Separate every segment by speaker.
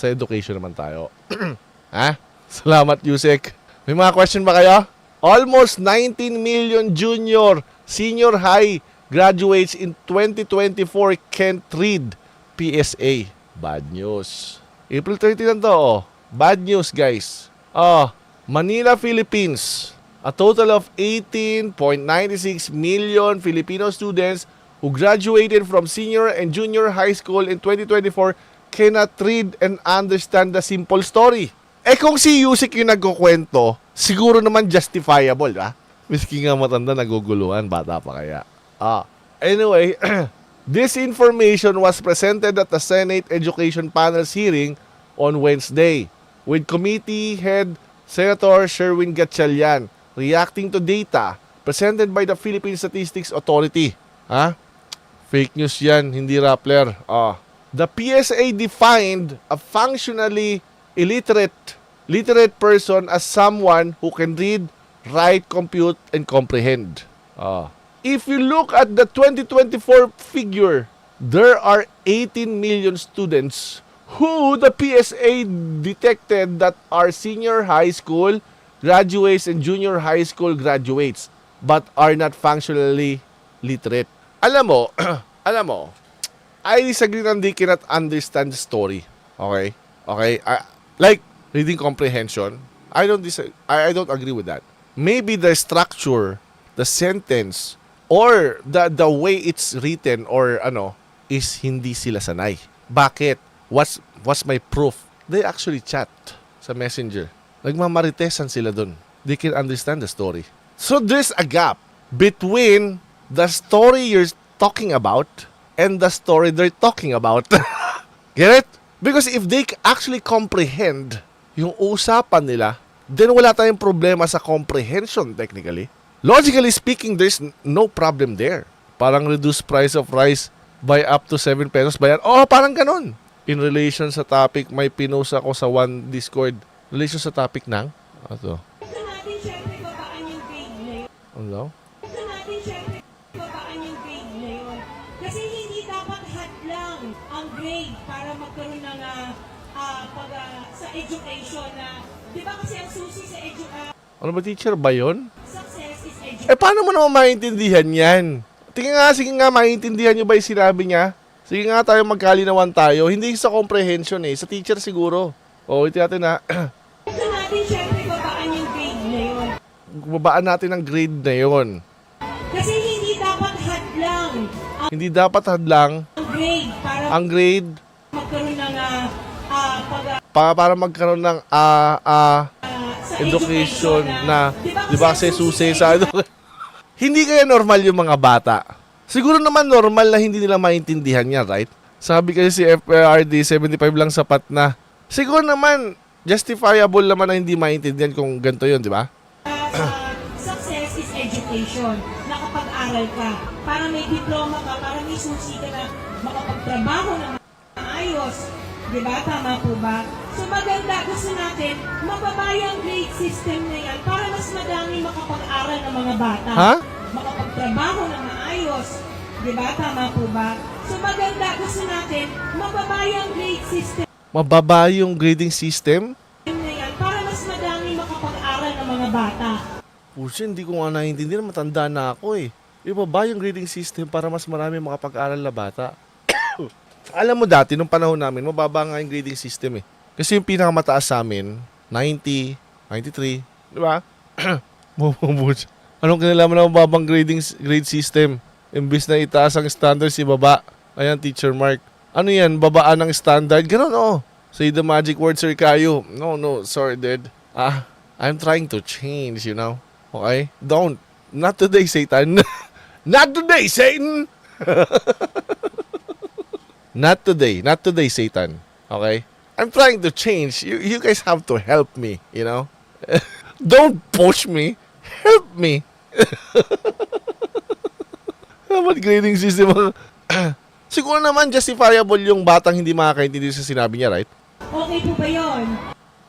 Speaker 1: Sa education naman tayo. Ha? Salamat, Yusek. May mga question ba kayo? Almost 19 million junior, senior high graduates in 2024 can't read PSA. Bad news. April 30 lang to, oh. Bad news, guys. Manila, Philippines. A total of 18.96 million Filipino students who graduated from senior and junior high school in 2024 cannot read and understand the simple story. Eh kung si Yusik yung nagkukwento, siguro naman justifiable, ha? Miski nga matanda, naguguluhan, bata pa kaya. Anyway, this information was presented at the Senate Education Panel's hearing on Wednesday, with Committee Head Senator Sherwin Gatchalian reacting to data presented by the Philippine Statistics Authority. Fake news yan, hindi Rappler. The PSA defined a functionally literate person as someone who can read, write, compute, and comprehend. If you look at the 2024 figure, there are 18 million students who the PSA detected that are senior high school graduates and junior high school graduates but are not functionally literate. Alam mo, I disagree that they cannot understand the story. Okay? Like reading comprehension, I don't agree with that. Maybe the structure, the sentence, or the way it's written or is hindi sila sanay. Bakit? What's my proof? They actually chat sa Messenger. Nagmamaritesan sila dun. They can understand the story. So there's a gap between the story you're talking about and the story they're talking about. Get it? Because if they actually comprehend yung usapan nila, then wala tayong problema sa comprehension technically. Logically speaking, there's no problem there. Parang reduced price of rice by up to 7 pesos ba yan? Parang ganun. In relation sa topic, may pinost ako sa one Discord. Relation sa topic ng? Ito.
Speaker 2: Gusto natin syempre babaan yung grade na yun.
Speaker 1: Ano?
Speaker 2: Gusto natin syempre babaan yung grade na yun. Kasi hindi dapat hadlang ang grade para magkaroon ng sa education na, di ba kasi ang susi sa education,
Speaker 1: Ano ba teacher ba yun?
Speaker 2: success is education.
Speaker 1: Paano mo naman maintindihan yan? Sige nga, maintindihan nyo ba yung sinabi niya? Sige nga tayo, magkalinawan tayo. Hindi sa comprehension sa teacher siguro. Ito natin na.
Speaker 2: Gusto natin syempre babaan yung grade na yun.
Speaker 1: Babaan natin ang grade na yon.
Speaker 2: Kasi hindi dapat hadlang
Speaker 1: Hindi dapat hadlang
Speaker 2: ang grade para
Speaker 1: ang grade
Speaker 2: magkaroon ng
Speaker 1: para magkaroon ng
Speaker 2: sa
Speaker 1: education na, di ba kasi
Speaker 2: ang
Speaker 1: susi
Speaker 2: susi
Speaker 1: sa Hindi kaya normal yung mga bata. Siguro naman normal na hindi nila maintindihan yan, right? Sabi kasi si FPRD, 75 lang sapat na. Siguro naman, justifiable naman na hindi maintindihan kung ganito yun, di ba?
Speaker 2: Success is education. Nakapag-aral ka. Para may diploma ka, para may susi ka na makapagtrabaho na maayos. Di ba? Tama po ba? So maganda, gusto natin, mababa yung grade system na yan para mas madami makapag-aral ng mga bata. Makapagtrabaho na maayos. Di ba? Tama po ba? So maganda, gusto natin, mababa yung grade system
Speaker 1: Mababa yung grading system?
Speaker 2: na yan para mas madami makapag-aral ng mga bata.
Speaker 1: Puso, hindi ko nga naiintindihan. Matanda na ako Ibaba yung grading system para mas marami makapag-aral na bata. Alam mo dati, nung panahon namin, mababa nga yung grading system Kasi yung pinakamataas sa amin, 90, 93, di ba? Anong kinalaman na mababang grade system? Imbis na itaas ang standards, ibaba. Ayan, Teacher Mark. Ano yan? Babaan ng standard? Ganon, Say the magic word, Sir Kayo. No, sorry, dude. I'm trying to change, Okay? Don't. Not today, Satan. Not today, Satan! Not today, Satan. Okay? I'm trying to change. You guys have to help me, Don't push me. Help me. Dapat grading system. Siguro naman justifiable yung batang hindi makakaintindi sa sinabi niya, right?
Speaker 2: Okay po ba yun?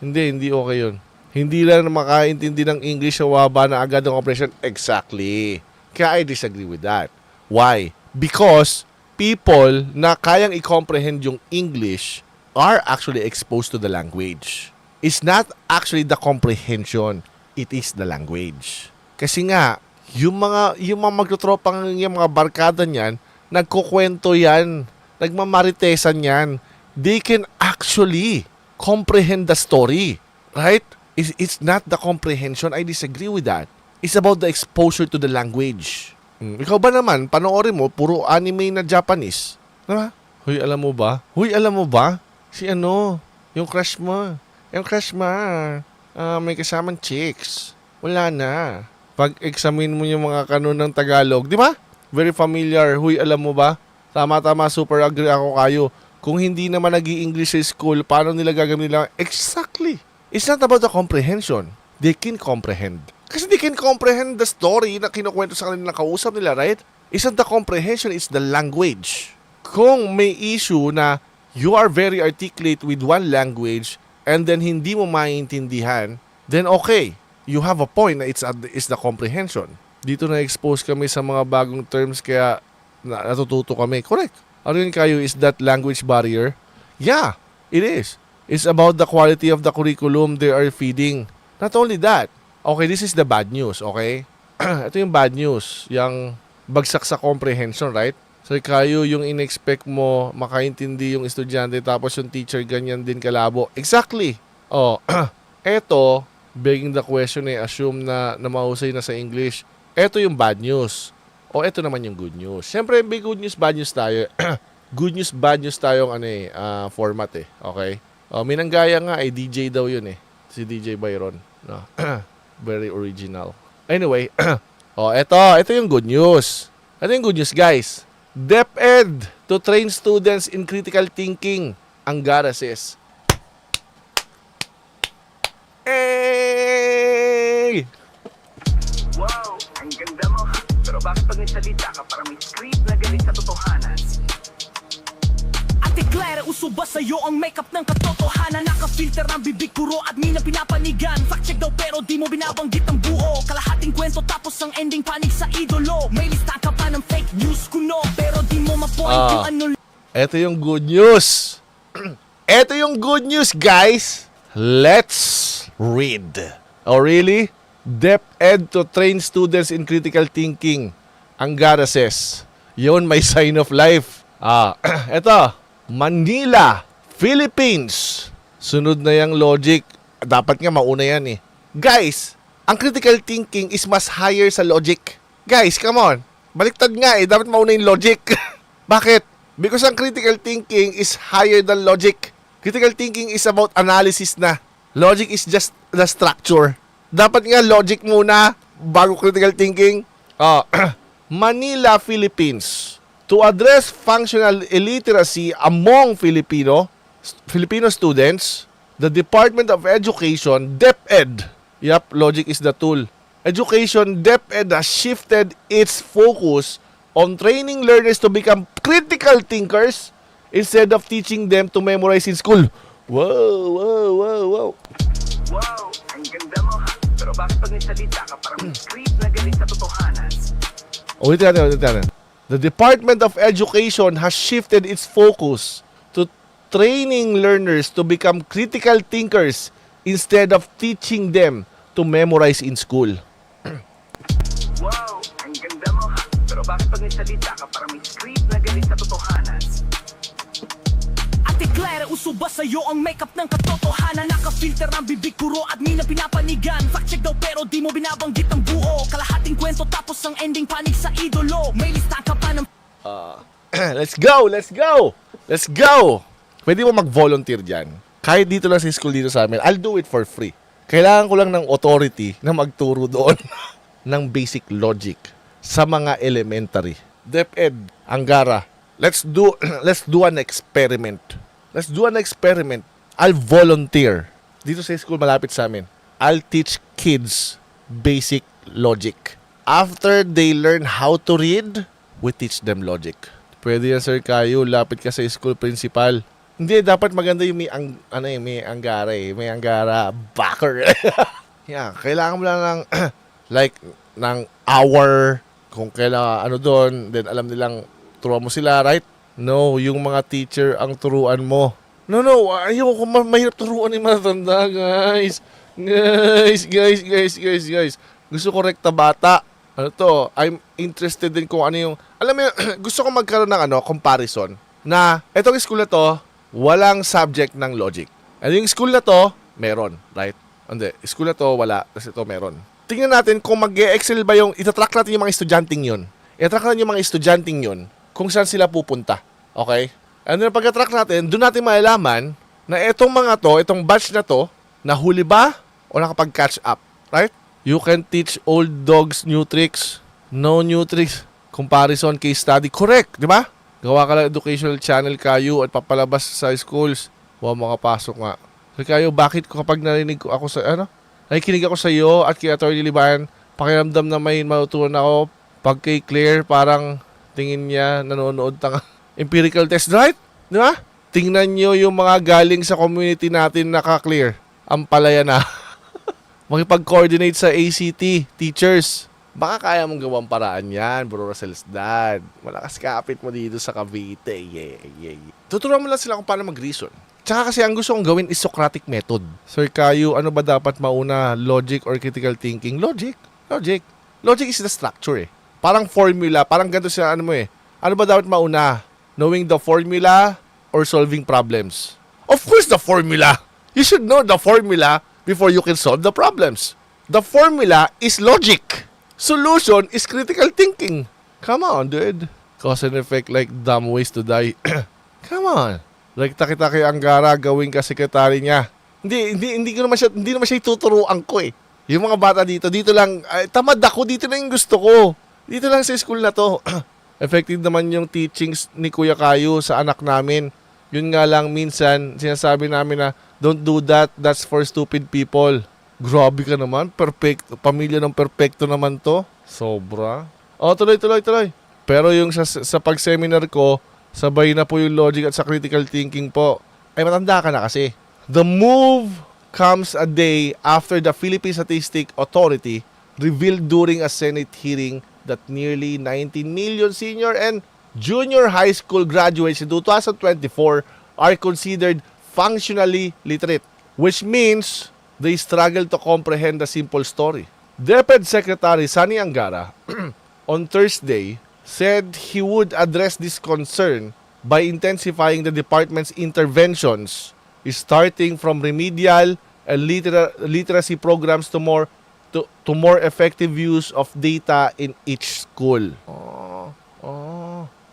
Speaker 1: Hindi okay yun. Hindi lang na makaintindi ng English sa waba na agad ng comprehension. Exactly. Kaya I disagree with that. Why? Because people na kayang i-comprehend yung English are actually exposed to the language. It's not actually the comprehension, it is the language. Kasi nga, yung mga magtutropang yung mga barkada niyan, nagkukwento yan, nagmamaritesan yan. They can actually comprehend the story, right? It's not the comprehension. I disagree with that. It's about the exposure to the language. Ikaw ba naman, panoorin mo, puro anime na Japanese. Diba? Huy, alam mo ba? Si yung crush mo. May kasamang chicks. Wala na. Pag-examine mo yung mga kanon ng Tagalog, di ba? Very familiar. Huy, alam mo ba? Tama, super agree ako kayo. Kung hindi naman nag-i-English sa school, paano nila gagawin nila? Exactly. It's not about the comprehension. They can comprehend. Kasi they can comprehend the story na kinukwento sa kanila kausap nila, right? It's not the comprehension, it's the language. Kung may issue na you are very articulate with one language and then hindi mo maintindihan, then okay. You have a point na it's the comprehension. Dito na-expose kami sa mga bagong terms kaya natututo kami. Correct. Ano yun kayo? Is that language barrier? Yeah, it is. It's about the quality of the curriculum they are feeding. Not only that. Okay, this is the bad news, okay? Ito yung bad news. Yung bagsak sa comprehension, right? So kayo yung in-expect mo makaintindi yung estudyante tapos yung teacher ganyan din kalabo. Exactly. Eto, begging the question assume na mahusay na sa English. Eto yung bad news. Eto naman yung good news. Siyempre, may good news, bad news tayo. Good news, bad news tayong format Okay? May nanggaya nga DJ daw yun Si DJ Byron. No? Very original. Anyway, ito yung good news. Ito yung good news, guys. DepEd to train students in critical thinking. Angara says. Hey!
Speaker 3: Wow, ang ganda mo. Pero bakit pag nagsalita ka parang may script na galing sa totohanan? Ate Clara, uso ba sa'yo ang makeup ng katotohanan? Naka-filter ng bibig, puro admin na pinapanigan. Fact check daw pero di mo binabanggit ang buo. Kalahating kwento tapos ang ending panig sa idolo. May lista ka pa ng fake news kuno, pero di mo ma-point yung ano.
Speaker 1: Ito yung good news. Ito yung good news, guys. Let's read. Oh, really? DepEd to train students in critical thinking. Angara says. Yun, may sign of life. Ito. Manila, Philippines. Sunod na yung logic. Dapat nga mauna yan Guys, ang critical thinking is mas higher sa logic. Guys, come on. Baliktad nga Dapat mauna yung logic. Bakit? Because ang critical thinking is higher than logic. Critical thinking is about analysis na. Logic is just the structure. Dapat nga logic muna bago critical thinking. Manila, Philippines. To address functional illiteracy among Filipino students, the Department of Education, DepEd, logic is the tool. Education, DepEd has shifted its focus on training learners to become critical thinkers instead of teaching them to memorize in school. Wow.
Speaker 3: Wow, ang ganda mo. Pero bakit pag nagsalita ka parang may script na galing sa totohanan?
Speaker 1: Ulitin natin. The Department of Education has shifted its focus to training learners to become critical thinkers instead of teaching them to memorize in school.
Speaker 3: Wow, ang ganda mo. Pero bakit pag nagsalita ka parang may script na galing sa totohanan? Ate Clara, uso ba sa'yo ang makeup ng katotohanan? Naka-filter ng bibig, puro admin na pinapanigan. Fact check daw pero di mo binabanggit ang buo. Kalahating kwento tapos ang ending panig sa idolo. May lista ka pa ng...
Speaker 1: Let's go! Pwede mo mag-volunteer dyan. Kahit dito lang sa school dito sa amin, I'll do it for free. Kailangan ko lang ng authority na magturo doon ng basic logic sa mga elementary. DepEd, Angara, let's do an experiment. I'll volunteer. Dito sa school malapit sa amin. I'll teach kids basic logic. After they learn how to read, we teach them logic. Pwede yan, Sir Kayo. Lapit ka sa school principal. Hindi, dapat maganda yung may Angara May Angara backer. Kailangan mo lang ng ng hour kung kailangan doon, then alam nilang turuan mo sila, right? No, yung mga teacher ang turuan mo. No, ayoko mahirap turuan ni matanda, guys. Guys. Gusto ko rekta bata. Ano to? I'm interested din kung ano yung... Alam mo, gusto ko magkaroon ng comparison na etong school na to, walang subject ng logic. And yung school na to, meron, right? Hindi, school na to, wala. Kasi ito, meron. Tingnan natin kung mag-excel ba yung... Itatrack natin yung mga estudyanteng yun. Itatrack natin yung mga estudyanteng yun kung saan sila pupunta. Okay? And then pag-track natin, doon natin malalaman na etong mga to, itong batch na to, nahuli ba o nakapag-catch up? Right? You can teach old dogs new tricks. No new tricks. Comparison case study. Correct, di ba? Gawa ka lang educational channel kayo at papalabas sa schools. Wow, makapasok nga. So kayo, bakit kapag narinig ko ako sa, nakikinig ako sa iyo at kay Atty. Liban, pakiramdam na may matutunan ako. Pag kay Claire, parang tingin niya, nanonood tanga. Empirical test, right? Di ba? Tingnan nyo yung mga galing sa community natin naka-clear. Ang palaya na. Makipag-coordinate sa ACT, teachers. Baka kaya mong gawang paraan yan, Bro Rosel's dad. Malakas kapit mo dito sa Cavite. Yeah. Tuturuan mo lang sila kung paano mag-reason. Tsaka kasi ang gusto kong gawin is Socratic method. Sir Caio, ano ba dapat mauna? Logic or critical thinking? Logic. Logic is the structure eh. Parang formula, parang ganito siya, ano ba dapat mauna? Knowing the formula or solving problems? Of course the formula. You should know the formula before you can solve the problems. The formula is logic. Solution is critical thinking. Come on, dude. Cause and effect like dumb ways to die. Come on. Like kita kay Angara, gawin ka sekretary niya. Hindi naman siya ituturuan ko eh. Yung mga bata dito lang, tamad ako, dito na yung gusto ko. Dito lang sa school na to. Effective naman yung teachings ni Kuya Caio sa anak namin. Yun nga lang, minsan, sinasabi namin na, don't do that, that's for stupid people. Grabe ka naman, perfecto. Pamilya ng perfecto naman to. Sobra. Tuloy. Pero yung sa pag-seminar ko, sabay na po yung logic at sa critical thinking po. Ay, matanda ka na kasi. The move comes a day after the Philippine Statistics Authority revealed during a Senate hearing that nearly 19 million senior and junior high school graduates in 2024 are considered functionally literate, which means they struggle to comprehend the simple story. DepEd Secretary Sani Angara on Thursday said he would address this concern by intensifying the department's interventions, starting from remedial and literacy programs to more effective use of data in each school.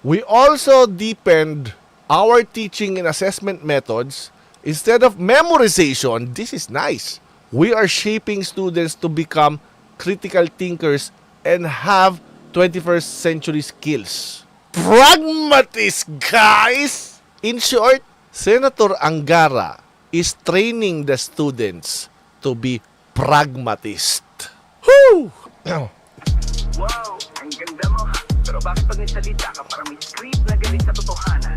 Speaker 1: We also deepened our teaching and assessment methods. Instead of memorization, this is nice. We are shaping students to become critical thinkers and have 21st century skills. Pragmatist, guys! In short, Senator Angara is training the students to be pragmatist. Woo!
Speaker 3: Wow, ang ganda mo. Pero bakit pag nagsalita ka parang may script na galing sa totohanan?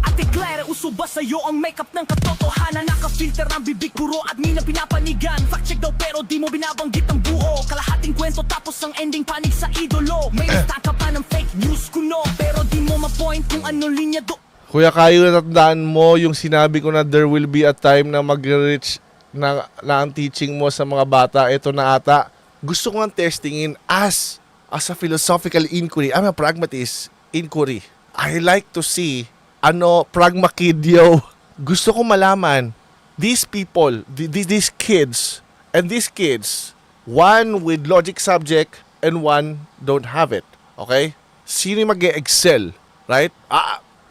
Speaker 3: Ate Claire, uso ba sa'yo ang makeup ng katotohanan? Naka-filter ang bibig, puro admin na pinapanigan. Fact check daw pero di mo binabanggit ang buo. Kalahating kwento tapos ang ending panig sa idolo. May lista ka pa ng fake news kuno, pero di mo ma-point kung anong linya do.
Speaker 1: Kuya Caio, natandaan mo yung sinabi ko na there will be a time na mag-reach na ang teaching mo sa mga bata. Ito na ata. Gusto ko nga testingin as a philosophical inquiry. I'm a pragmatist inquiry. I like to see pragma kid, yo. Gusto ko malaman these people, these kids, one with logic subject and one don't have it. Okay? Sino mag-excel? Right?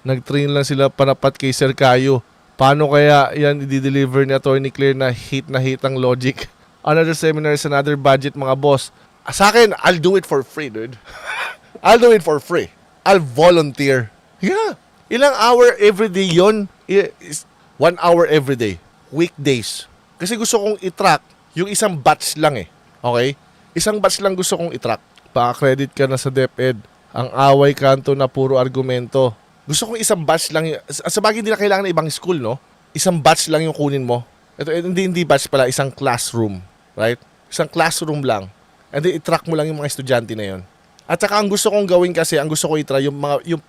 Speaker 1: Nag-train lang sila panapat kay Sir Caio. Paano kaya yan i-deliver ni Atty. Claire na hit ang logic? Another seminar is another budget, mga boss. Sa akin, I'll do it for free, dude. I'll do it for free. I'll volunteer. Yeah. Ilang hour everyday yon? 1 hour everyday. Weekdays. Kasi gusto kong i-track yung isang batch lang eh. Okay? Isang batch lang gusto kong i-track. Pa-credit ka na sa DepEd. Ang away kanto na puro argumento. Gusto kong isang batch lang. Sa bagay, hindi na kailangan ng ibang school, no? Isang batch lang yung kunin mo. Ito, hindi batch pala. Isang classroom. Right? Isang classroom lang. And then, i-track mo lang yung mga estudyante na yon. At saka, ang gusto kong gawin kasi, ang gusto ko i-try, yung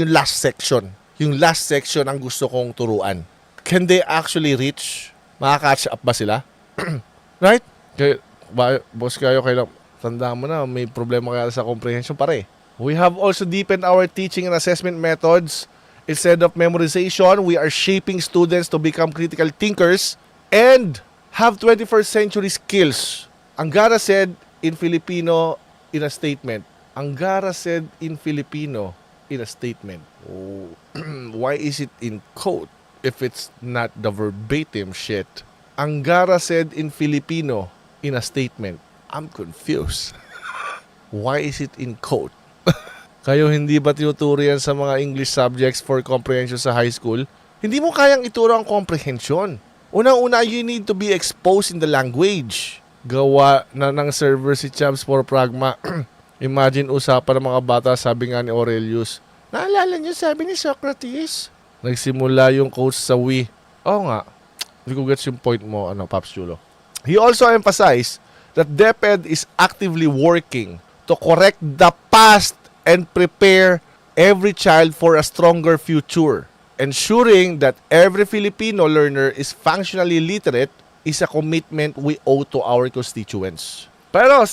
Speaker 1: last section. yung last section ang gusto kong turuan. Can they actually reach? Makaka-catch up ba sila? Right? Kaya, boss kayo, kailang tandaan mo na, may problema kaya sa comprehension pare. We have also deepened our teaching and assessment methods. Instead of memorization, we are shaping students to become critical thinkers and have 21st century skills. Angara said in Filipino in a statement. Angara said in Filipino in a statement. Oh, why is it in quote if it's not the verbatim shit? Angara said in Filipino in a statement. I'm confused. Why is it in quote? Kayo hindi ba tinuturo yan sa mga English subjects for comprehension sa high school? Hindi mo kayang ituro ang comprehension. Unang-una, you need to be exposed in the language. Gawa na ng server si Champs for Pragma. Imagine usapan ng mga bata, sabi nga ni Aurelius. Naalala niyo sabi ni Socrates? Nagsimula yung quotes sa we. Oo nga. Hindi ko gets yung point mo, Paps Chulo. He also emphasized that DepEd is actively working to correct the past and prepare every child for a stronger future. Ensuring that every Filipino learner is functionally literate is a commitment we owe to our constituents. Pero,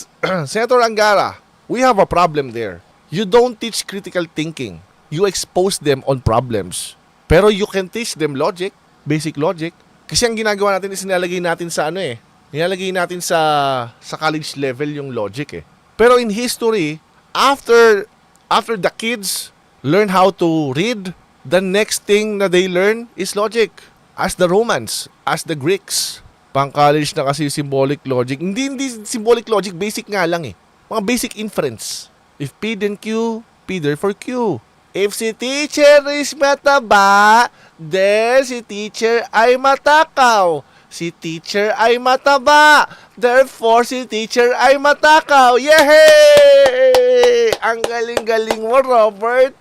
Speaker 1: Senator Angara, we have a problem there. You don't teach critical thinking. You expose them on problems. Pero you can teach them logic, basic logic. Kasi ang ginagawa natin is nilalagay natin sa nilalagay natin sa college level yung logic eh. Pero in history, after the kids learn how to read, the next thing na they learn is logic. As the Romans, as the Greeks. Pang-college na kasi symbolic logic. Hindi symbolic logic, basic nga lang eh. Mga basic inference. If P then Q, P therefore Q. If si teacher is mataba, then si teacher ay matakaw. Si teacher ay mataba, therefore si teacher ay matakaw. Yehey! Ang galing-galing mo, Robert.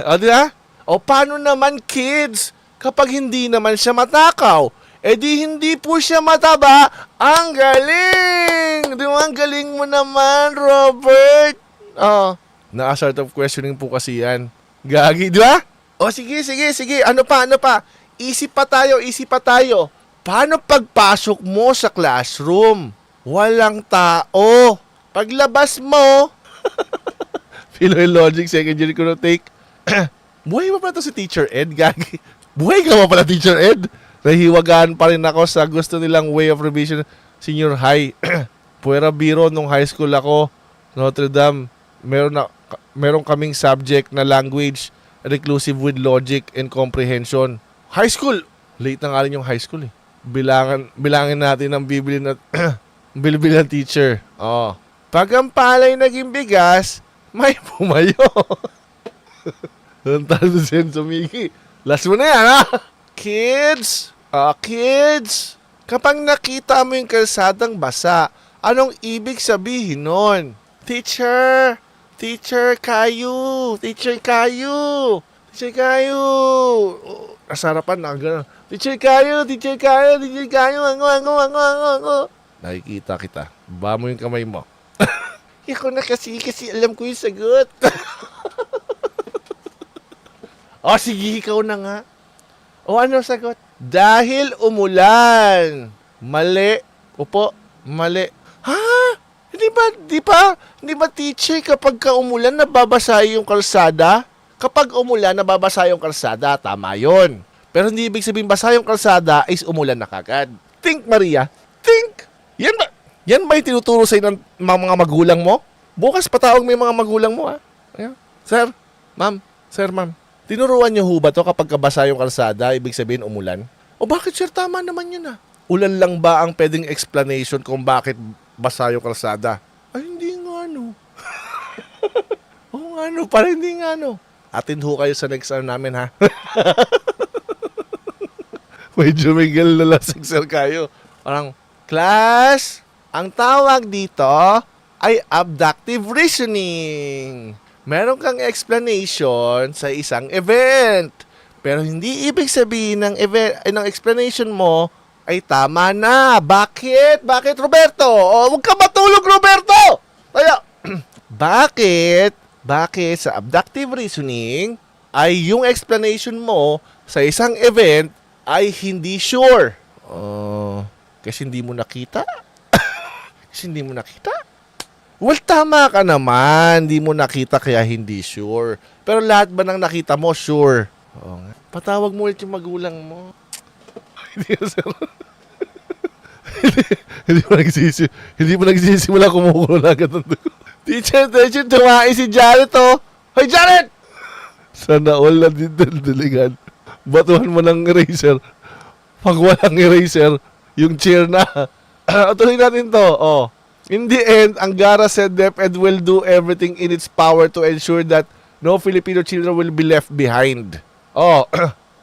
Speaker 1: O, di ba? O, paano naman, kids? Kapag hindi naman siya matakaw, di hindi po siya mataba. Ang galing! Di ba? Ang galing mo naman, Robert. Na-sort of questioning po kasi yan. Gagi, di ba? O, sige. Ano pa? Isip pa tayo. Paano pagpasok mo sa classroom? Walang tao. Paglabas mo, Philologic, second year ko na take. Buhay mo pa to si Teacher Ed, gagi. Buhay ka mo pala, Teacher Ed. Nahiwagaan pa rin ako sa gusto nilang way of revision senior high. Puwera biro nung high school ako, Notre Dame, meron kaming subject na language reclusive with logic and comprehension. High school! Late na nga rin yung high school eh. Bilangin natin ang bibili na bilbil ng teacher. Pag ang palay naging bigas, may pumayo. Tantado sen sumiki. Last mo na yan, ha? Kids! Kids! Kapag nakita mo yung kalsadang basa, anong ibig sabihin nun? Teacher! Teacher kayo! Teacher kayo! Teacher kayo! Kasarapan na gano'n. Teacher kayo! Teacher kayo! Teacher kayo! Ango! Nakikita kita. Ba mo yung kamay mo. Ikaw na kasi alam ko yung sagot. Sige, ikaw na nga. Ano sagot? Dahil umulan. Mali. Opo, mali. Ha? Hindi ba teacher kapag umulan nababasa yung kalsada? Kapag umulan nababasa yung kalsada, tama yun. Pero hindi ibig sabihin basa yung kalsada is umulan na kagad. Think, Maria. Think. Yan ba yung tinuturo sa'yo ng mga magulang mo? Bukas patawag mo yung mga magulang mo, ha? Ayan. Sir, ma'am. Tinuruan niyo ho ba to kapag basa yung kalsada, ibig sabihin umulan? O bakit, sir? Tama naman yun, ha? Ulan lang ba ang pwedeng explanation kung bakit basa yung kalsada? Ay, hindi nga, no. Oo nga, no. Parang hindi nga, no. Atin ho kayo sa next ano namin, ha? Medyo Miguel na lasing, sir, kayo. Parang, class, ang tawag dito ay abductive reasoning. Meron kang explanation sa isang event. Pero hindi ibig sabihin ng explanation mo ay tama na. Bakit? Bakit, Roberto? Huwag ka matulog, Roberto! Tayo. Bakit Bakit sa abductive reasoning ay yung explanation mo sa isang event ay hindi sure? Kasi hindi mo nakita? Kasi hindi mo nakita? Well, tama ka naman. Hindi mo nakita kaya hindi sure. Pero lahat ba ng nakita mo, sure? Oo nga. Patawag mo ulit yung magulang mo. Hindi na, sir. Hindi mo nagsisimula kumukulo na agad ng dugo. Teacher, tumae si Janet, oh. Hoy, Janet! Sana all na din daligan. Batuhan mo ng eraser. Pag walang eraser, yung chair na. Tuloy natin to, oh. In the end, Angara said DepEd will do everything in its power to ensure that no Filipino children will be left behind. Oh,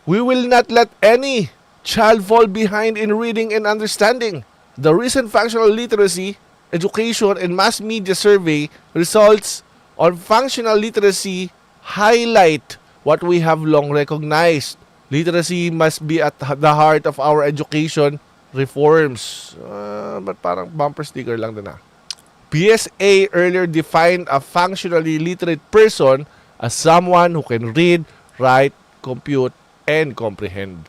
Speaker 1: we will not let any child fall behind in reading and understanding. The recent functional literacy, education, and mass media survey results on functional literacy highlight what we have long recognized. Literacy must be at the heart of our education reforms. But parang bumper sticker lang din ah. PSA earlier defined a functionally literate person as someone who can read, write, compute, and comprehend.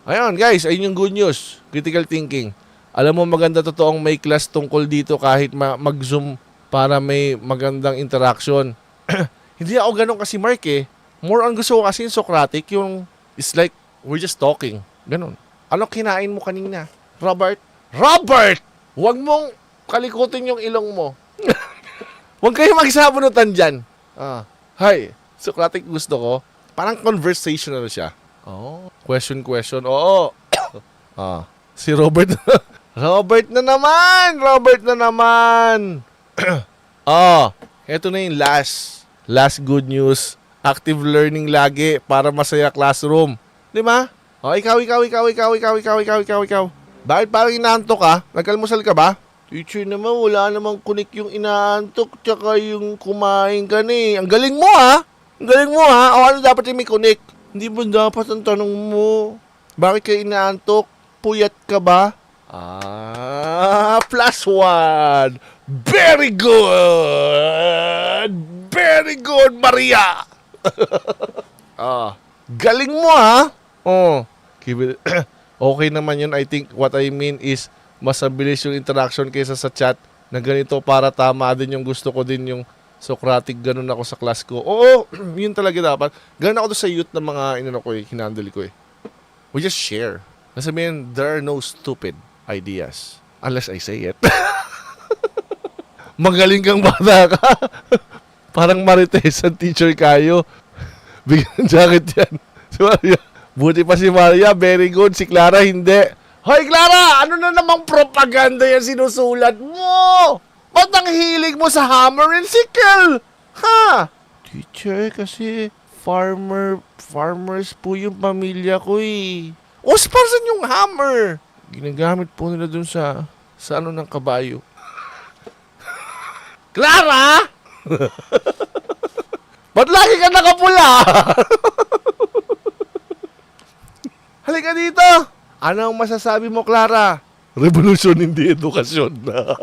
Speaker 1: Ayun guys, ayun yung good news. Critical thinking. Alam mo maganda totoong may class tungkol dito kahit mag-zoom para may magandang interaction. Hindi ako ganun kasi Mark eh. More on gusto ko kasi yung Socratic, yung it's like we're just talking. Ganun. Ano kinain mo kanina? Robert? Robert! Huwag mong kalikutin yung ilong mo. Huwag kayo magsabunutan dyan. Hi, Socratic gusto ko. Parang conversational siya. Question. Oo. Si Robert. Robert na naman. Ito na yung last good news. Active learning lagi para masaya classroom. Di ba? Ikaw. Bakit parang inaantok ka? Nagkalmusal ka ba? Teacher naman, wala namang kunik yung inaantok tsaka yung kumain ka ni. Ang galing mo ha? O ano dapat yung may kunik? Hindi ba dapat ang tanong mo? Bakit ka inaantok? Puyat ka ba? +1. Very good, Maria. Galing mo ha? Okay naman yun. I think what I mean is mas mabilis yung interaction kaysa sa chat na ganito para tama din yung gusto ko din yung Socratic, ganun ako sa class ko. Oo, yun talaga dapat. Ganun ako doon sa youth na mga hinandle ko eh. We just share. Nasabihin, there are no stupid ideas. Unless I say it. Magaling kang bata ka. Parang Marites ang teacher kayo. Bigyan ng jacket yan. Si Maria. Buti pa si Maria, very good. Si Clara, hindi. Hoy Clara, ano na namang propaganda yan sinusulat mo? Ba't ang hilig mo sa hammer and sickle? Ha? Teacher, kasi farmers po yung pamilya ko eh. O, saan yung hammer? Ginagamit po nila dun sa ano ng kabayo. Clara! Ba't lagi ka nakapula? Halika dito! Ano ang masasabi mo, Clara? Revolusyon, hindi edukasyon na.